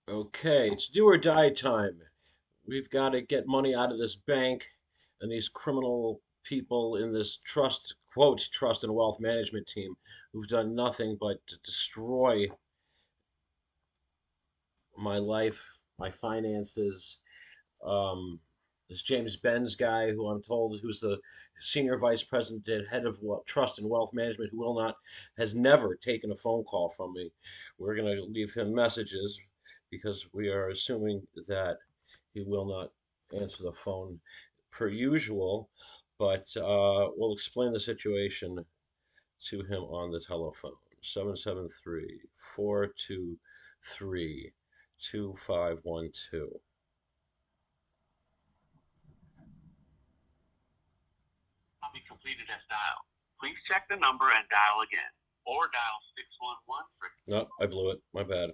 Okay, it's do or die time. We've got to get money out of this bank and these criminal people in this trust and wealth management team who've done nothing but to destroy my life, my finances. Um, this James Benz guy, who I'm told who's the senior vice president and head of trust and wealth management, who will not, has never taken a phone call from me. We're going to leave him messages because we are assuming that he will not answer the phone per usual, but we'll explain the situation to him on the telephone. 773-423-2512. Will be completed as dialed. Please check the number and dial again, or dial 611 for. No, I blew it. My bad.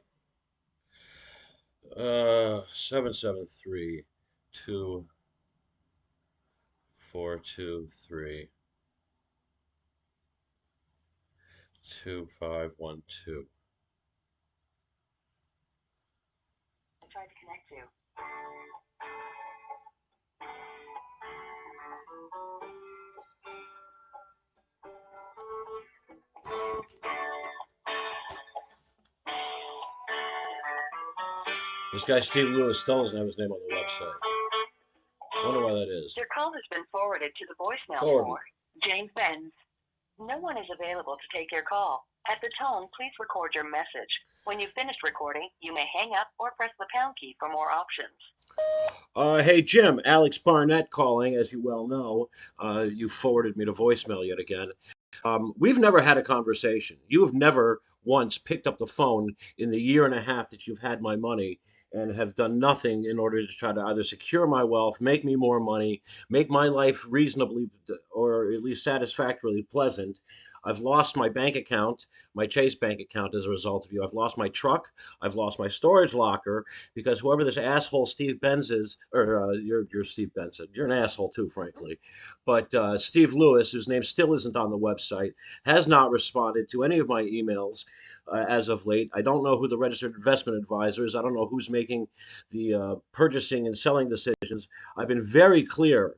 773-423-2512. I tried to connect you. This guy Steve Lewis still doesn't have his name on the website. I wonder why that is. Your call has been forwarded to the voicemail Forwarded. for James Benz. No one is available to take your call. At the tone, please record your message. When you've finished recording, you may hang up or press the pound key for more options. Hey Jim, Alex Barnett calling. As you well know, you forwarded me to voicemail yet again. We've never had a conversation. You have never once picked up the phone in the year and a half that you've had my money and have done nothing in order to try to either secure my wealth, make me more money, make my life reasonably or at least satisfactorily pleasant. I've lost my bank account, my Chase bank account as a result of you. I've lost my truck. I've lost my storage locker because whoever this asshole Steve Benz is, or you're Steve Benson, you're an asshole too, frankly. But Steve Lewis, whose name still isn't on the website, has not responded to any of my emails as of late. I don't know who the registered investment advisor is. I don't know who's making the purchasing and selling decisions. I've been very clear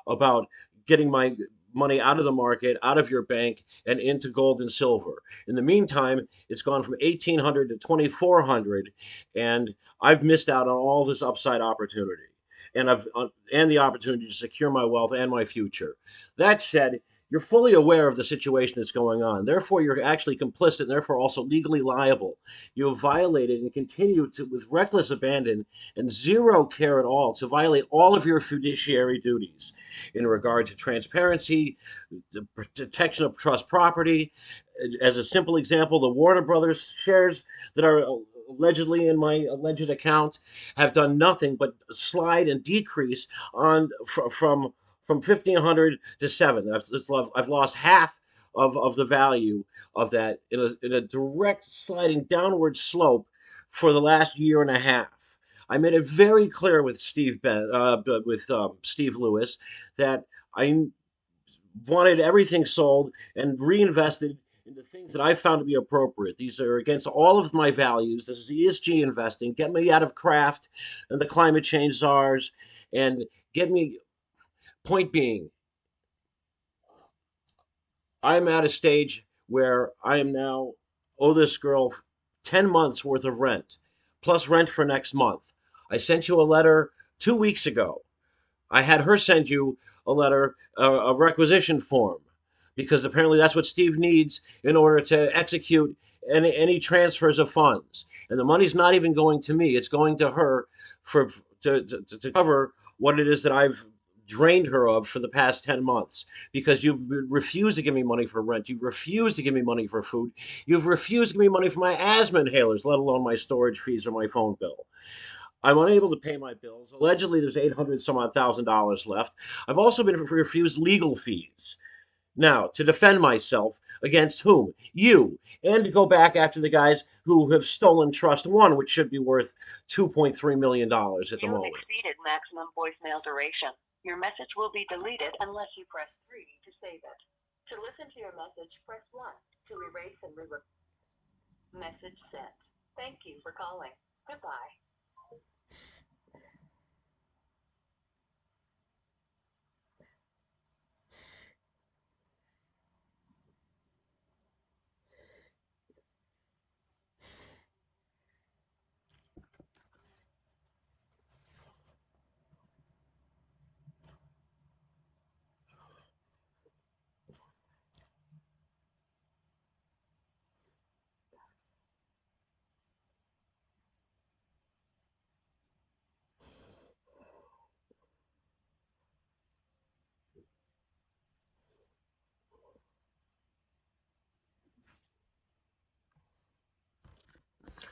about getting my money out of the market, out of your bank, and into gold and silver. In the meantime, it's gone from 1,800 to 2,400, and I've missed out on all this upside opportunity and the opportunity to secure my wealth and my future. That said, you're fully aware of the situation that's going on. Therefore, you're actually complicit and therefore also legally liable. You have violated and continue to, with reckless abandon and zero care at all, to violate all of your fiduciary duties in regard to transparency, the protection of trust property. As a simple example, the Warner Brothers shares that are allegedly in my alleged account have done nothing but slide and decrease on from 1,500 to 7. I've lost half of the value of that in a direct sliding downward slope for the last year and a half. I made it very clear with Steve Lewis that I wanted everything sold and reinvested into things that I found to be appropriate. These are against all of my values. This is ESG investing. Get me out of craft and the climate change czars, and get me. Point being, I'm at a stage where I am now owe this girl 10 months worth of rent, plus rent for next month. I sent you a letter 2 weeks ago. I had her send you a letter, a requisition form, because apparently that's what Steve needs in order to execute any transfers of funds. And the money's not even going to me; it's going to her for to cover what it is that I've drained her of for the past 10 months, because you've refused to give me money for rent, you've refused to give me money for food, you've refused to give me money for my asthma inhalers, let alone my storage fees or my phone bill. I'm unable to pay my bills. Allegedly, there's 800 some odd $1,000 left. I've also been refused legal fees. Now, to defend myself against whom? You. And to go back after the guys who have stolen Trust One, which should be worth $2.3 million at the You have moment. exceeded maximum voicemail duration. Your message will be deleted unless you press 3 to save it. To listen to your message, press 1. To erase and re-record. Message sent. Thank you for calling. Goodbye.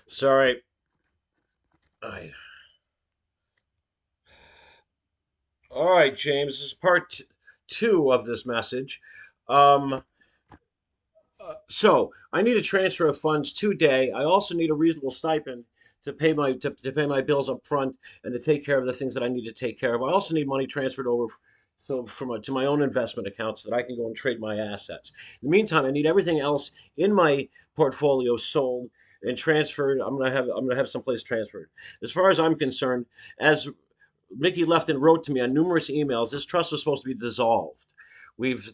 Sorry. I, all right, James. This is part 2 of this message. Um, so I need a transfer of funds today. I also need a reasonable stipend to pay my bills up front and to take care of the things that I need to take care of. I also need money transferred over to my own investment accounts so that I can go and trade my assets. In the meantime, I need everything else in my portfolio sold and transferred. I'm gonna have someplace transferred. As far as I'm concerned, as Mickey Lefton wrote to me on numerous emails, this trust was supposed to be dissolved. We've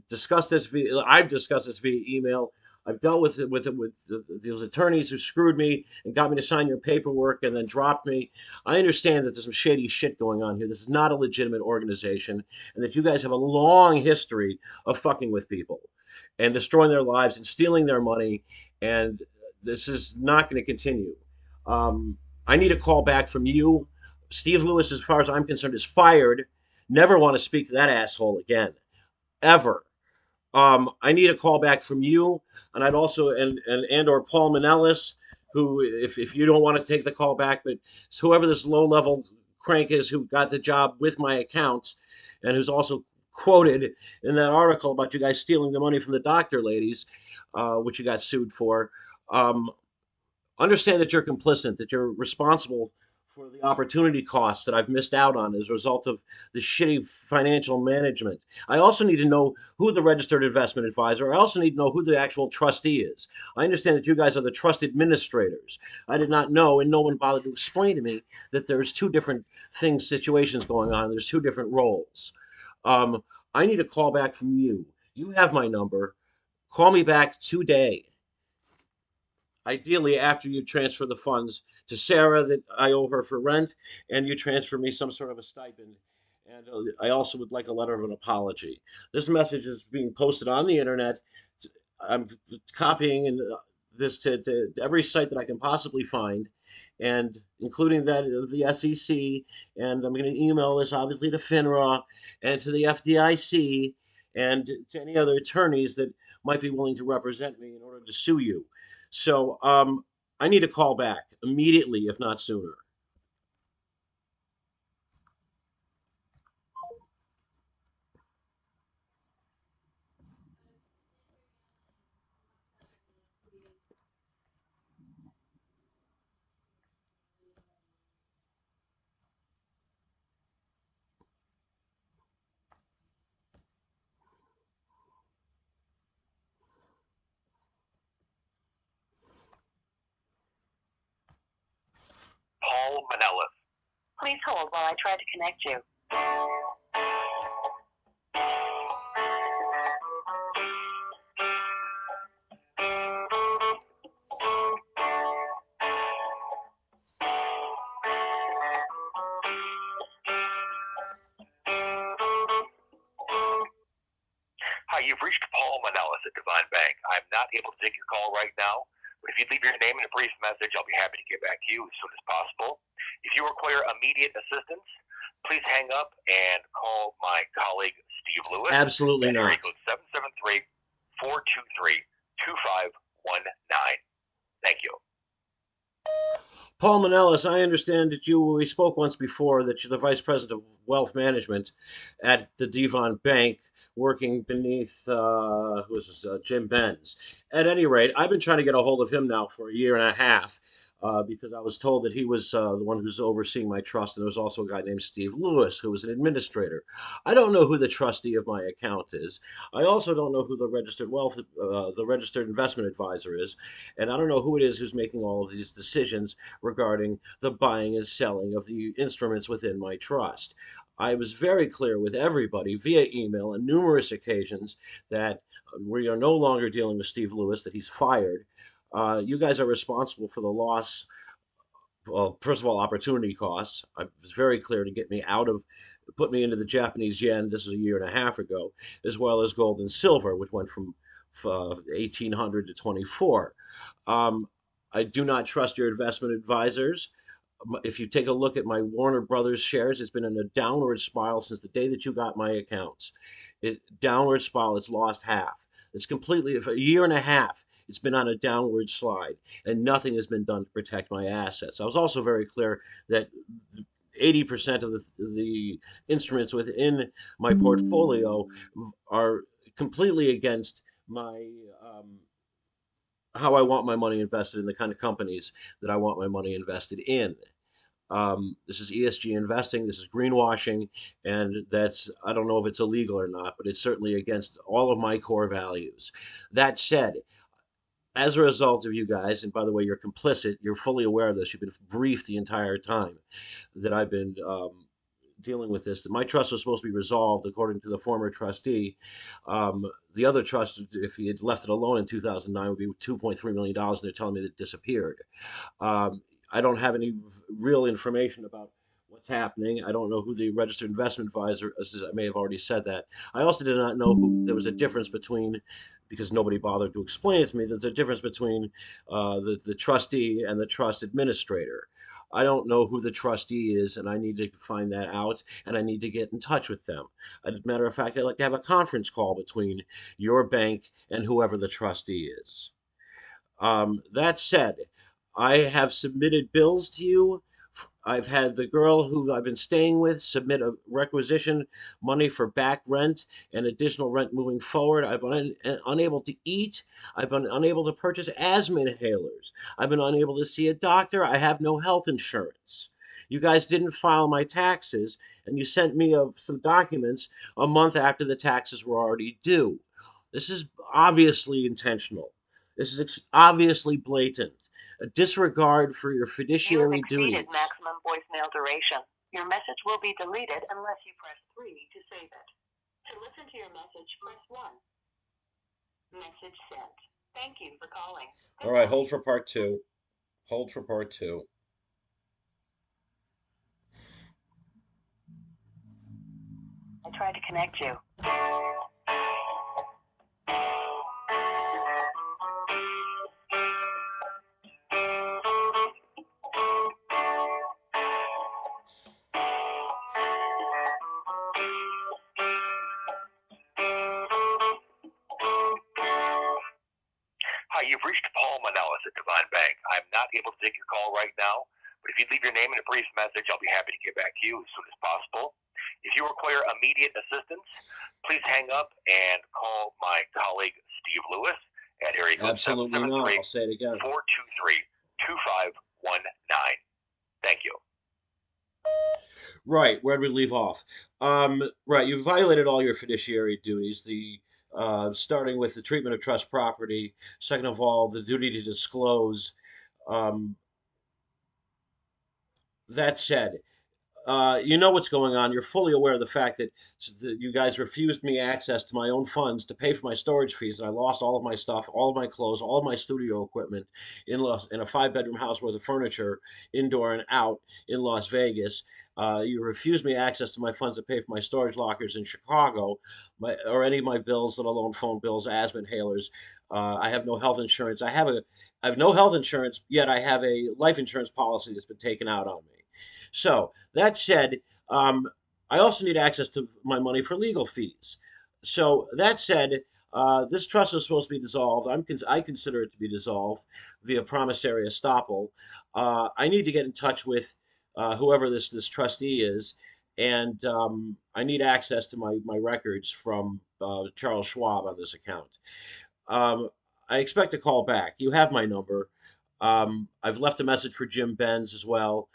discussed this I've discussed this via email. I've dealt with those attorneys who screwed me and got me to sign your paperwork and then dropped me. I understand that there's some shady shit going on here. This is not a legitimate organization, and that you guys have a long history of fucking with people and destroying their lives and stealing their money. And this is not going to continue. Um, I need a call back from you. Steve Lewis, as far as I'm concerned, is fired. Never want to speak to that asshole again, ever. I need a call back from you, and I'd also and or Paul Manellis, who, if you don't want to take the call back, but whoever this low level crank is who got the job with my accounts, and who's also quoted in that article about you guys stealing the money from the doctor ladies, which you got sued for. Um, Understand that you're complicit, that you're responsible for the opportunity costs that I've missed out on as a result of the shitty financial management. I also need to know who the registered investment advisor. I also need to know who the actual trustee is. I understand that you guys are the trust administrators. I did not know, and no one bothered to explain to me that there's two different things, situations going on. There's two different roles. Um, I need a call back from you. You have my number. Call me back today, ideally after you transfer the funds to Sarah that I owe her for rent, and you transfer me some sort of a stipend. And I also would like a letter of an apology. This message is being posted on the internet. I'm copying this to every site that I can possibly find, and including that of the SEC. And I'm going to email this obviously to FINRA and to the FDIC and to any other attorneys that might be willing to represent me in order to sue you. So I need a call back immediately, if not sooner. Paul Manellis. Please hold while I try to connect you. Hi, you've reached Paul Manellis at Devon Bank. I'm not able to take your call right now, but if you'd leave your name and a brief message, I'll be happy to get back to you as soon as possible. If you require immediate assistance, please hang up and call my colleague Steve Lewis. Absolutely not. Area code 773-423-2519. Thank you. Paul Manellis, I understand that we spoke once before, that you're the vice president of wealth management at the Devon Bank, working beneath who is this, Jim Benz. At any rate, I've been trying to get a hold of him now for a year and a half. because I was told that he was the one who's overseeing my trust, and there was also a guy named Steve Lewis who was an administrator. I don't know who the trustee of my account is. I also don't know who the registered investment advisor is, and I don't know who it is who's making all of these decisions regarding the buying and selling of the instruments within my trust. I was very clear with everybody via email on numerous occasions that we are no longer dealing with Steve Lewis, that he's fired. You guys are responsible for the loss. Well, first of all, opportunity costs. I was very clear to get me out of, put me into the Japanese yen. This is a year and a half ago, as well as gold and silver, which went from 1800 to 24. Um, I do not trust your investment advisors. If you take a look at my Warner Brothers shares, it's been in a downward spiral since the day that you got my accounts. Downward spiral. It's lost half. It's completely for a year and a half. It's been on a downward slide, and nothing has been done to protect my assets. I was also very clear that 80% of the instruments within my portfolio are completely against my how I want my money invested in the kind of companies that I want my money invested in. This is ESG investing. This is greenwashing, and that's I don't know if it's illegal or not, but it's certainly against all of my core values. That said, as a result of you guys, and by the way, you're complicit. You're fully aware of this. You've been briefed the entire time that I've been dealing with this. That my trust was supposed to be resolved according to the former trustee. The other trust, if he had left it alone in 2009, would be $2.3 million, and they're telling me that it disappeared. Um, I don't have any real information about what's happening. I don't know who the registered investment advisor is. I may have already said that. I also did not know who there was a difference between, because nobody bothered to explain it to me, there's a difference between the trustee and the trust administrator. I don't know who the trustee is, and I need to find that out, and I need to get in touch with them. As a matter of fact, I'd like to have a conference call between your bank and whoever the trustee is. That said, I have submitted bills to you. I've had the girl who I've been staying with submit a requisition money for back rent and additional rent moving forward. I've been unable to eat. I've been unable to purchase asthma inhalers. I've been unable to see a doctor. I have no health insurance. You guys didn't file my taxes, and you sent me some documents a month after the taxes were already due. This is obviously intentional. This is obviously blatant. A disregard for your fiduciary duties. You have exceeded maximum voicemail duration. Your message will be deleted unless you press 3 to save it. To listen to your message, press 1. Message sent. Thank you for calling. All right, hold for part 2. Hold for part 2. I tried to connect you. Hi, you've reached Paul Manellis at Devon Bank. I'm not able to take your call right now, but if you leave your name and a brief message, I'll be happy to get back to you as soon as possible. If you require immediate assistance, please hang up and call my colleague Steve Lewis at area code Absolutely not. I'll say it again. 423-2519. Thank you. Right, where did we leave off? Right, you violated all your fiduciary duties. The starting with the treatment of trust property. Second of all, the duty to disclose. Um, that said, you know what's going on. You're fully aware of the fact that you guys refused me access to my own funds to pay for my storage fees, and I lost all of my stuff, all of my clothes, all of my studio equipment in a 5-bedroom house worth of furniture, indoor and out in Las Vegas. You refused me access to my funds to pay for my storage lockers in Chicago, or any of my bills, let alone phone bills, asthma inhalers. I have no health insurance. I have no health insurance, yet I have a life insurance policy that's been taken out on me. So that said, I also need access to my money for legal fees. So that said, this trust is supposed to be dissolved. I consider it to be dissolved via promissory estoppel. I need to get in touch with whoever this trustee is, and I need access to my records from Charles Schwab on this account. Um, I expect a call back. You have my number. I've left a message for Jim Benz as well.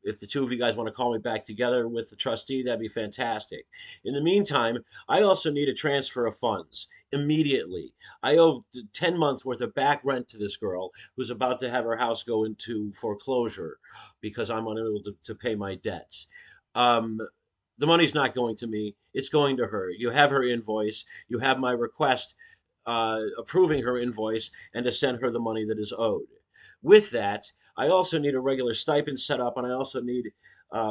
If the two of you guys want to call me back together with the trustee, that'd be fantastic. In the meantime, I also need a transfer of funds immediately. I owe 10 months worth of back rent to this girl who's about to have her house go into foreclosure because I'm unable to pay my debts. Um, the money's not going to me, it's going to her. You have her invoice, you have my request approving her invoice and to send her the money that is owed. With that, I also need a regular stipend set up, and I also need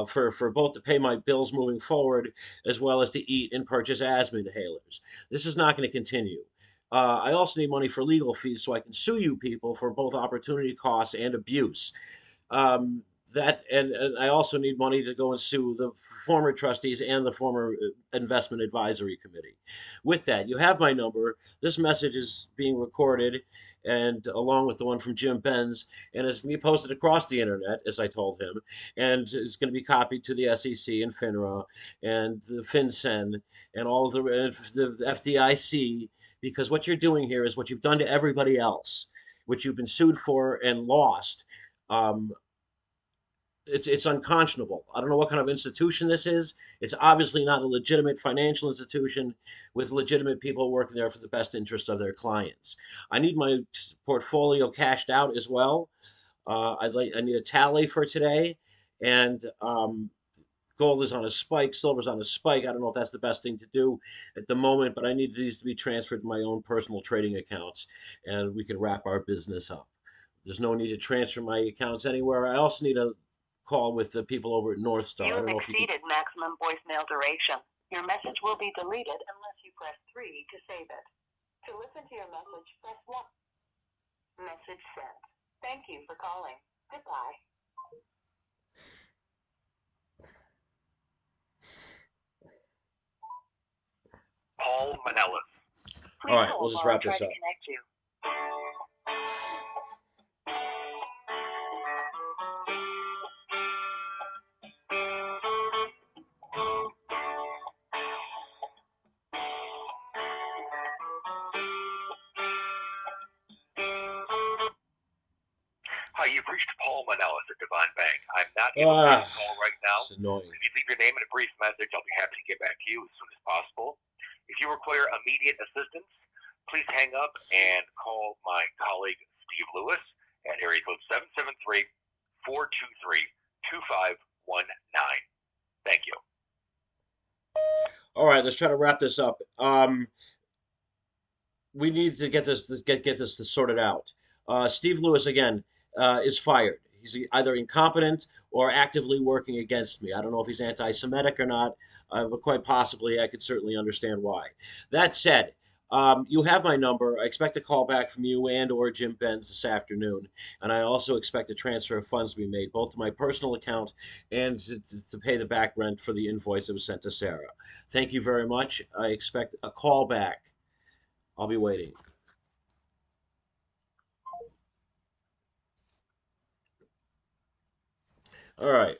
for both to pay my bills moving forward, as well as to eat and purchase asthma inhalers. This is not going to continue. I also need money for legal fees so I can sue you people for both opportunity costs and abuse. Um, that and I also need money to go and sue the former trustees and the former investment advisory committee. With that, you have my number. This message is being recorded, and along with the one from Jim Benz, and it's going to be posted across the internet, as I told him, and it's going to be copied to the SEC and FINRA and the FinCEN and all the FDIC, because what you're doing here is what you've done to everybody else, which you've been sued for and lost. Um, it's unconscionable. I don't know what kind of institution this is. It's obviously not a legitimate financial institution with legitimate people working there for the best interests of their clients. I need my portfolio cashed out as well. I need a tally for today, and gold is on a spike, silver's on a spike. I don't know if that's the best thing to do at the moment, but I need these to be transferred to my own personal trading accounts, and we can wrap our business up. There's no need to transfer my accounts anywhere. I also need a call with the people over at North Star. You I have don't know if you could. exceeded maximum voicemail duration. Your message will be deleted unless you press 3 to save it. To listen to your message, press 1. Message sent. Thank you for calling. Goodbye. Paul Manellis. All Please right, we'll hold just while I wrap try this to up. connect you. Hi, you've reached Paul Manellis at Devon Bank. I'm not able to take the call right now. It's annoying. If you leave your name and a brief message, I'll be happy to get back to you as soon as possible. If you require immediate assistance, please hang up and call my colleague Steve Lewis at area code 773-423-2519. Thank you. All right, let's try to wrap this up. We need to get this sorted out. Steve Lewis again is fired. He's either incompetent or actively working against me. I don't know if he's anti-Semitic or not, but quite possibly I could certainly understand why. That said, you have my number. I expect a call back from you and or Jim Benz this afternoon, and I also expect a transfer of funds to be made both to my personal account and to pay the back rent for the invoice that was sent to Sarah. Thank you very much. I expect a call back. I'll be waiting. All right.